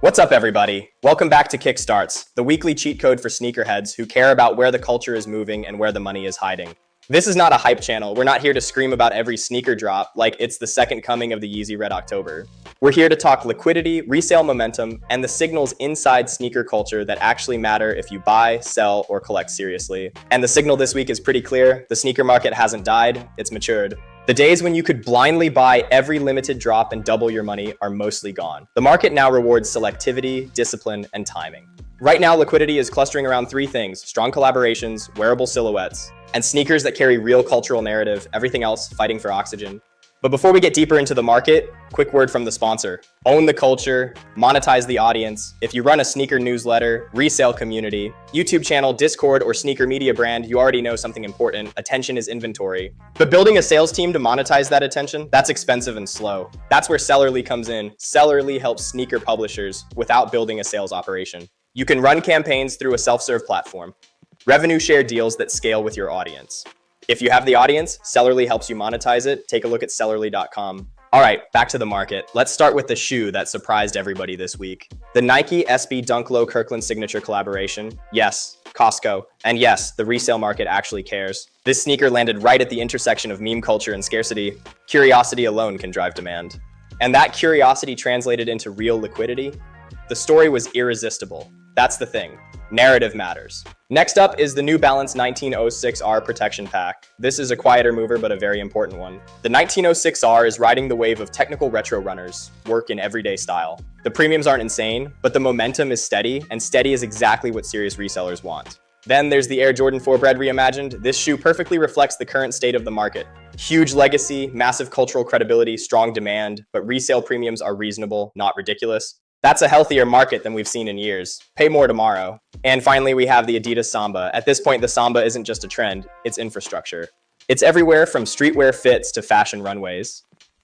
What's up, everybody? Welcome back to KickStarts, the weekly cheat code for sneakerheads who care about where the culture is moving and where the money is hiding. This is not a hype channel. We're not here to scream about every sneaker drop like it's the second coming of the Yeezy Red October. We're here to talk liquidity, resale momentum, and the signals inside sneaker culture that actually matter if you buy, sell, or collect seriously. And the signal this week is pretty clear. The sneaker market hasn't died, it's matured. The days when you could blindly buy every limited drop and double your money are mostly gone. The market now rewards selectivity, discipline, and timing. Right now, liquidity is clustering around three things: strong collaborations, wearable silhouettes, and sneakers that carry real cultural narrative, everything else fighting for oxygen. But before we get deeper into the market, quick word from the sponsor. Own the culture, monetize the audience. If you run a sneaker newsletter, resale community, YouTube channel, Discord, or sneaker media brand, you already know something important: attention is inventory. But building a sales team to monetize that attention, that's expensive and slow. That's where Sellrly comes in. Sellrly helps sneaker publishers without building a sales operation. You can run campaigns through a self-serve platform. Revenue share deals that scale with your audience. If you have the audience, Sellrly helps you monetize it. Take a look at Sellrly.com. All right, back to the market. Let's start with the shoe that surprised everybody this week. The Nike SB Dunk Kirkland Signature collaboration. Yes, Costco. And yes, the resale market actually cares. This sneaker landed right at the intersection of meme culture and scarcity. Curiosity alone can drive demand. And that curiosity translated into real liquidity. The story was irresistible. That's the thing. Narrative matters. Next up is the New Balance 1906R protection pack. This is a quieter mover, but a very important one. The 1906R is riding the wave of technical retro runners, work in everyday style. The premiums aren't insane, but the momentum is steady, and steady is exactly what serious resellers want. Then there's the Air Jordan 4 Bred Reimagined. This shoe perfectly reflects the current state of the market. Huge legacy, massive cultural credibility, strong demand, but resale premiums are reasonable, not ridiculous. That's a healthier market than we've seen in years. Pay more tomorrow. And finally, we have the Adidas Samba. At this point, the Samba isn't just a trend, it's infrastructure. It's everywhere from streetwear fits to fashion runways.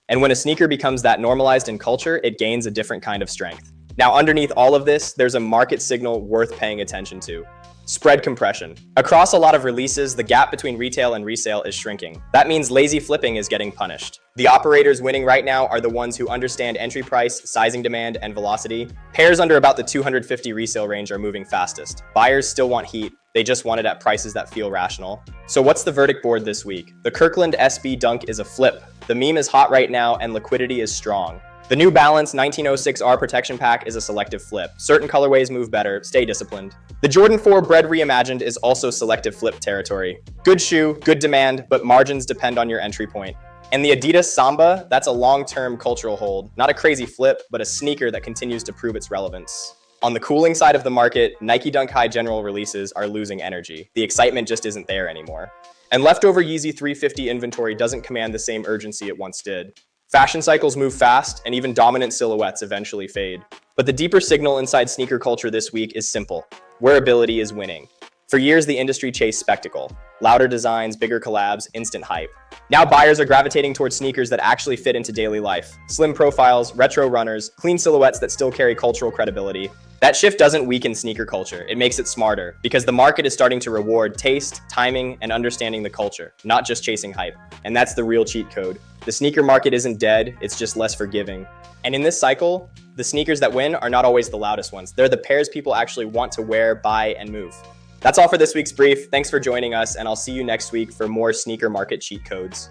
And when a sneaker becomes that normalized in culture, it gains a different kind of strength. Now, underneath all of this, there's a market signal worth paying attention to. Spread compression. Across a lot of releases, the gap between retail and resale is shrinking. That means lazy flipping is getting punished. The operators winning right now are the ones who understand entry price, sizing demand, and velocity. Pairs under about the 250 resale range are moving fastest. Buyers still want heat. They just want it at prices that feel rational. So what's the verdict board this week? The Kirkland SB Dunk is a flip. The meme is hot right now and liquidity is strong. The New Balance 1906R protection pack is a selective flip. Certain colorways move better. Stay disciplined. The Jordan 4 Bred Reimagined is also selective flip territory. Good shoe, good demand, but margins depend on your entry point. And the Adidas Samba, that's a long-term cultural hold. Not a crazy flip, but a sneaker that continues to prove its relevance. On the cooling side of the market, Nike Dunk High general releases are losing energy. The excitement just isn't there anymore. And leftover Yeezy 350 inventory doesn't command the same urgency it once did. Fashion cycles move fast, and even dominant silhouettes eventually fade. But the deeper signal inside sneaker culture this week is simple. Wearability is winning. For years, the industry chased spectacle. Louder designs, bigger collabs, instant hype. Now buyers are gravitating towards sneakers that actually fit into daily life. Slim profiles, retro runners, clean silhouettes that still carry cultural credibility. That shift doesn't weaken sneaker culture, it makes it smarter, because the market is starting to reward taste, timing, and understanding the culture, not just chasing hype. And that's the real cheat code. The sneaker market isn't dead, it's just less forgiving. And in this cycle, the sneakers that win are not always the loudest ones. They're the pairs people actually want to wear, buy, and move. That's all for this week's brief. Thanks for joining us, and I'll see you next week for more sneaker market cheat codes.